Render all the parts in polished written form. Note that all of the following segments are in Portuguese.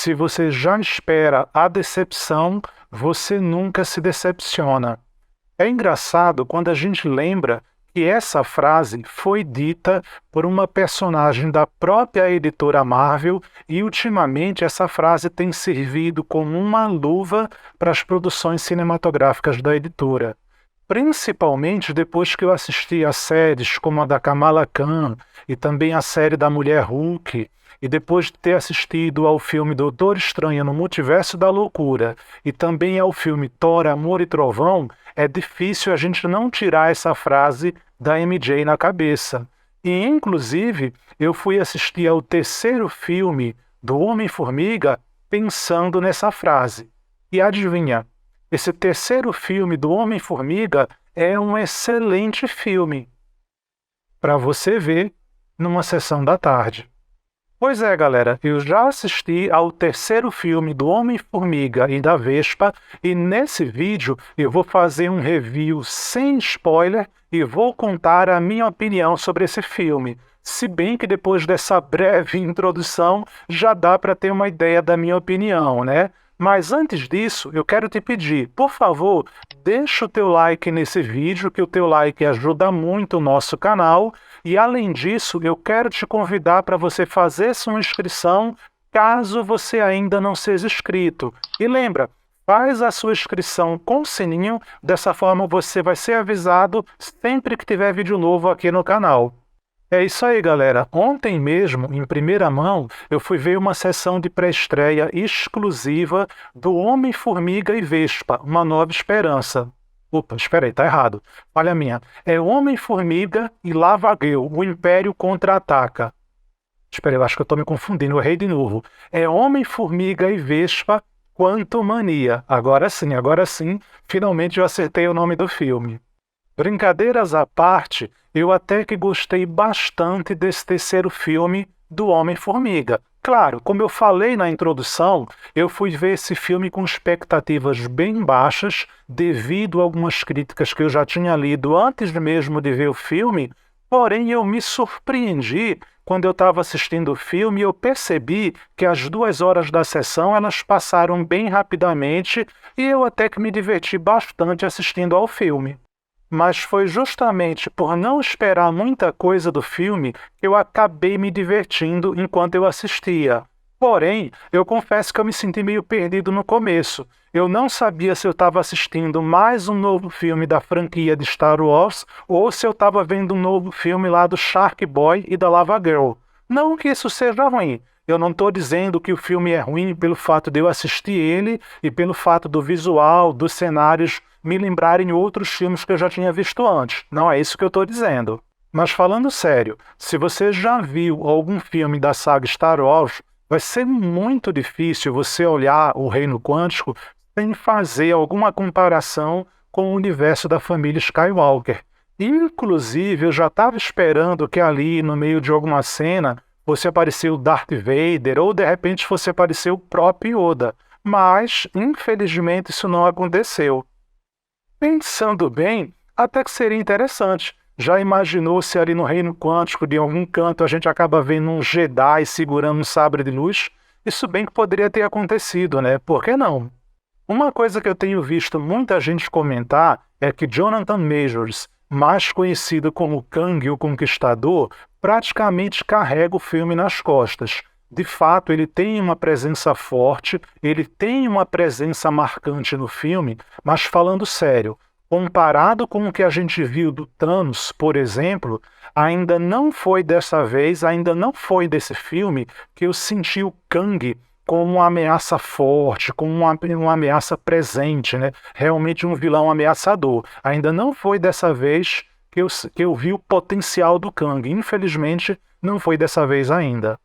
se você já espera a decepção, você nunca se decepciona. É engraçado quando a gente lembra que essa frase foi dita por uma personagem da própria editora Marvel e ultimamente essa frase tem servido como uma luva para as produções cinematográficas da editora. Principalmente depois que eu assisti a séries como a da Kamala Khan e também a série da Mulher Hulk, e depois de ter assistido ao filme Doutor Estranho no Multiverso da Loucura e também ao filme Thor, Amor e Trovão, é difícil a gente não tirar essa frase da MJ na cabeça. E, inclusive, eu fui assistir ao terceiro filme do Homem-Formiga pensando nessa frase. E adivinha? Esse terceiro filme do Homem-Formiga é um excelente filme para você ver numa sessão da tarde. Pois é, galera, eu já assisti ao terceiro filme do Homem-Formiga e da Vespa e nesse vídeo eu vou fazer um review sem spoiler e vou contar a minha opinião sobre esse filme. Se bem que depois dessa breve introdução já dá para ter uma ideia da minha opinião, né? Mas antes disso, eu quero te pedir, por favor, deixa o teu like nesse vídeo, que o teu like ajuda muito o nosso canal. E além disso, eu quero te convidar para você fazer sua inscrição, caso você ainda não seja inscrito. E lembra, faz a sua inscrição com o sininho, dessa forma você vai ser avisado sempre que tiver vídeo novo aqui no canal. É isso aí, galera. Ontem mesmo, em primeira mão, eu fui ver uma sessão de pré-estreia exclusiva do Homem-Formiga e Vespa, Uma Nova Esperança. Opa, espera aí, tá errado. Olha a minha. É Homem-Formiga e Lava Girl, o Império Contra-Ataca. Espera aí, eu acho que eu tô me confundindo, eu errei de novo. É Homem-Formiga e Vespa, Quantumania. Agora sim, finalmente eu acertei o nome do filme. Brincadeiras à parte, eu até que gostei bastante desse terceiro filme do Homem-Formiga. Claro, como eu falei na introdução, eu fui ver esse filme com expectativas bem baixas, devido a algumas críticas que eu já tinha lido antes mesmo de ver o filme, porém eu me surpreendi quando eu estava assistindo o filme e eu percebi que as 2 horas da sessão elas passaram bem rapidamente e eu até que me diverti bastante assistindo ao filme. Mas foi justamente por não esperar muita coisa do filme que eu acabei me divertindo enquanto eu assistia. Porém, eu confesso que eu me senti meio perdido no começo. Eu não sabia se eu estava assistindo mais um novo filme da franquia de Star Wars ou se eu estava vendo um novo filme lá do Shark Boy e da Lava Girl. Não que isso seja ruim. Eu não estou dizendo que o filme é ruim pelo fato de eu assistir ele e pelo fato do visual, dos cenários me lembrarem outros filmes que eu já tinha visto antes. Não é isso que eu estou dizendo. Mas falando sério, se você já viu algum filme da saga Star Wars, vai ser muito difícil você olhar o Reino Quântico sem fazer alguma comparação com o universo da família Skywalker. Inclusive, eu já estava esperando que ali, no meio de alguma cena, fosse aparecer o Darth Vader ou, de repente, fosse aparecer o próprio Yoda. Mas, infelizmente, isso não aconteceu. Pensando bem, até que seria interessante. Já imaginou se ali no Reino Quântico, de algum canto, a gente acaba vendo um Jedi segurando um sabre de luz? Isso bem que poderia ter acontecido, né? Por que não? Uma coisa que eu tenho visto muita gente comentar é que Jonathan Majors, mais conhecido como Kang o Conquistador, praticamente carrega o filme nas costas. De fato, ele tem uma presença forte, ele tem uma presença marcante no filme, mas falando sério, comparado com o que a gente viu do Thanos, por exemplo, ainda não foi dessa vez, ainda não foi desse filme que eu senti o Kang como uma ameaça forte, como uma ameaça presente, né? Realmente um vilão ameaçador. Ainda não foi dessa vez que eu vi o potencial do Kang. Infelizmente, não foi dessa vez ainda.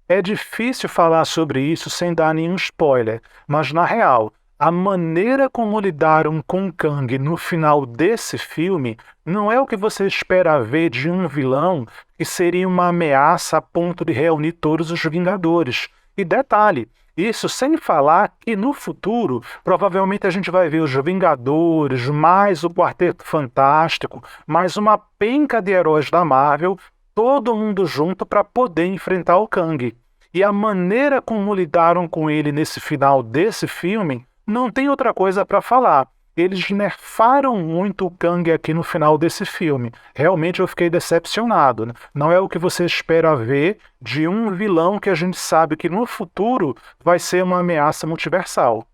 É difícil falar sobre isso sem dar nenhum spoiler, mas na real, a maneira como lidaram com Kang no final desse filme não é o que você espera ver de um vilão que seria uma ameaça a ponto de reunir todos os Vingadores. E detalhe, isso sem falar que no futuro provavelmente a gente vai ver os Vingadores, mais o Quarteto Fantástico, mais uma penca de heróis da Marvel, todo mundo junto para poder enfrentar o Kang. E a maneira como lidaram com ele nesse final desse filme, não tem outra coisa para falar. Eles nerfaram muito o Kang aqui no final desse filme. Realmente eu fiquei decepcionado, né? Não é o que você espera ver de um vilão que a gente sabe que no futuro vai ser uma ameaça multiversal.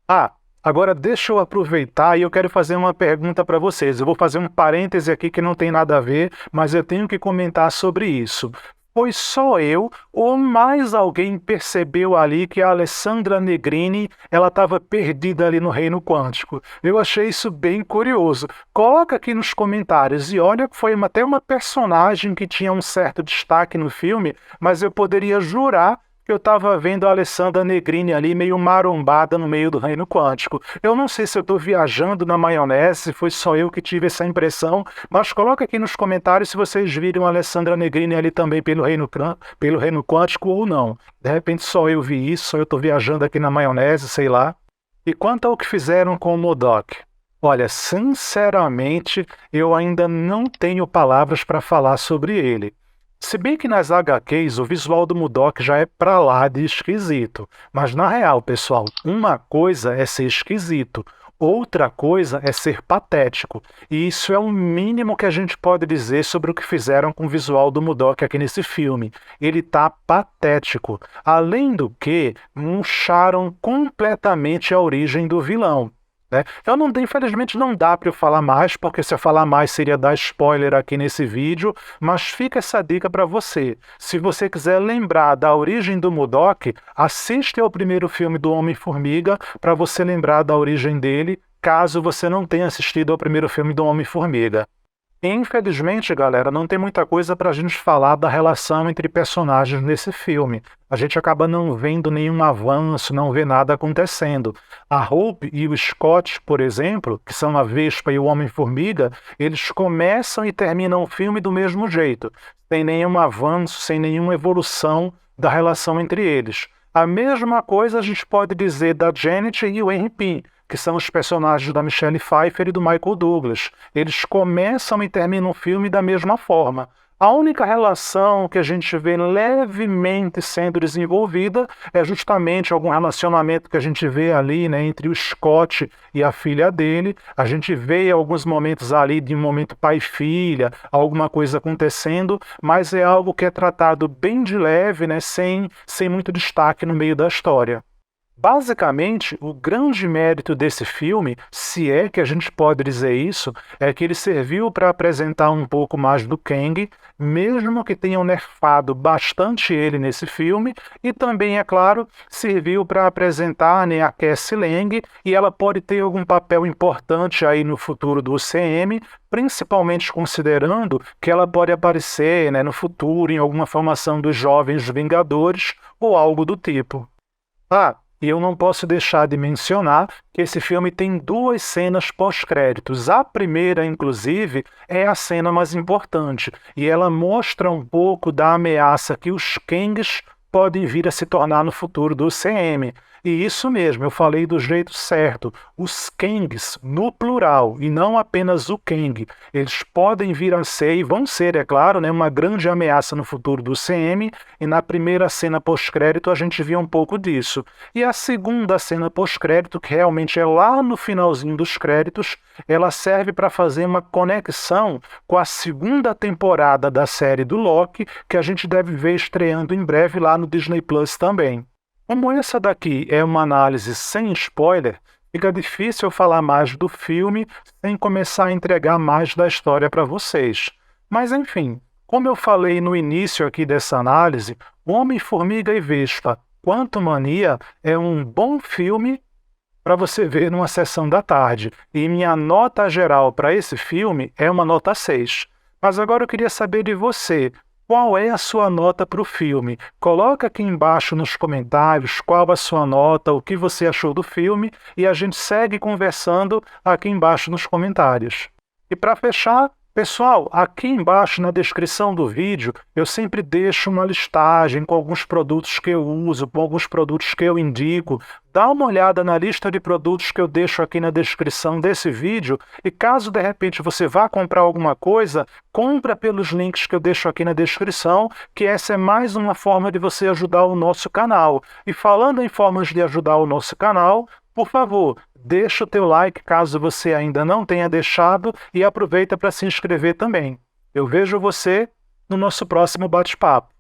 Ah, agora deixa eu aproveitar e eu quero fazer uma pergunta para vocês. Eu vou fazer um parêntese aqui que não tem nada a ver, mas eu tenho que comentar sobre isso. Foi só eu ou mais alguém percebeu ali que a Alessandra Negrini ela estava perdida ali no reino quântico? Eu achei isso bem curioso. Coloca aqui nos comentários e olha que foi até uma personagem que tinha um certo destaque no filme, mas eu poderia jurar que eu estava vendo a Alessandra Negrini ali meio marombada no meio do reino quântico. Eu não sei se eu estou viajando na maionese, se foi só eu que tive essa impressão, mas coloca aqui nos comentários se vocês viram a Alessandra Negrini ali também pelo reino quântico ou não. De repente só eu vi isso, só eu estou viajando aqui na maionese, sei lá. E quanto ao que fizeram com o MODOK? Olha, sinceramente, eu ainda não tenho palavras para falar sobre ele. Se bem que nas HQs o visual do MODOK já é pra lá de esquisito. Mas na real, pessoal, uma coisa é ser esquisito, outra coisa é ser patético. E isso é o mínimo que a gente pode dizer sobre o que fizeram com o visual do MODOK aqui nesse filme. Ele tá patético. Além do que, murcharam completamente a origem do vilão. Né? Infelizmente não dá para eu falar mais, porque se eu falar mais seria dar spoiler aqui nesse vídeo, mas fica essa dica para você. Se você quiser lembrar da origem do MODOK, assiste ao primeiro filme do Homem-Formiga para você lembrar da origem dele, caso você não tenha assistido ao primeiro filme do Homem-Formiga. Infelizmente, galera, não tem muita coisa para a gente falar da relação entre personagens nesse filme. A gente acaba não vendo nenhum avanço, não vê nada acontecendo. A Hope e o Scott, por exemplo, que são a Vespa e o Homem-Formiga, eles começam e terminam o filme do mesmo jeito, sem nenhum avanço, sem nenhuma evolução da relação entre eles. A mesma coisa a gente pode dizer da Janet e o Henry Pym, que são os personagens da Michelle Pfeiffer e do Michael Douglas. Eles começam e terminam o filme da mesma forma. A única relação que a gente vê levemente sendo desenvolvida é justamente algum relacionamento que a gente vê ali, né, entre o Scott e a filha dele. A gente vê alguns momentos ali de um momento pai e filha, alguma coisa acontecendo, mas é algo que é tratado bem de leve, né, sem muito destaque no meio da história. Basicamente, o grande mérito desse filme, se é que a gente pode dizer isso, é que ele serviu para apresentar um pouco mais do Kang, mesmo que tenham nerfado bastante ele nesse filme, e também, é claro, serviu para apresentar, né, a Cassie Lang, e ela pode ter algum papel importante aí no futuro do UCM, principalmente considerando que ela pode aparecer, né, no futuro em alguma formação dos Jovens Vingadores ou algo do tipo. E eu não posso deixar de mencionar que esse filme tem duas cenas pós-créditos. A primeira, inclusive, é a cena mais importante, e ela mostra um pouco da ameaça que os Kangs podem vir a se tornar no futuro do UCM. E isso mesmo, eu falei do jeito certo. Os Kangs, no plural, e não apenas o Kang, eles podem vir a ser, e vão ser, é claro, né, uma grande ameaça no futuro do UCM, e na primeira cena pós-crédito a gente viu um pouco disso. E a segunda cena pós-crédito, que realmente é lá no finalzinho dos créditos, ela serve para fazer uma conexão com a segunda temporada da série do Loki, que a gente deve ver estreando em breve lá no Disney Plus também. Como essa daqui é uma análise sem spoiler, fica difícil eu falar mais do filme sem começar a entregar mais da história para vocês. Mas enfim, como eu falei no início aqui dessa análise, Homem-Formiga e Vespa, Quantumania é um bom filme para você ver numa sessão da tarde. E minha nota geral para esse filme é uma nota 6. Mas agora eu queria saber de você. Qual é a sua nota para o filme? Coloca aqui embaixo nos comentários qual a sua nota, o que você achou do filme, e a gente segue conversando aqui embaixo nos comentários. E para fechar, pessoal, aqui embaixo na descrição do vídeo eu sempre deixo uma listagem com alguns produtos que eu uso, com alguns produtos que eu indico. dá uma olhada na lista de produtos que eu deixo aqui na descrição desse vídeo e caso de repente você vá comprar alguma coisa, compra pelos links que eu deixo aqui na descrição, que essa é mais uma forma de você ajudar o nosso canal. E falando em formas de ajudar o nosso canal, por favor, deixa o teu like caso você ainda não tenha deixado e aproveita para se inscrever também. Eu vejo você no nosso próximo bate-papo.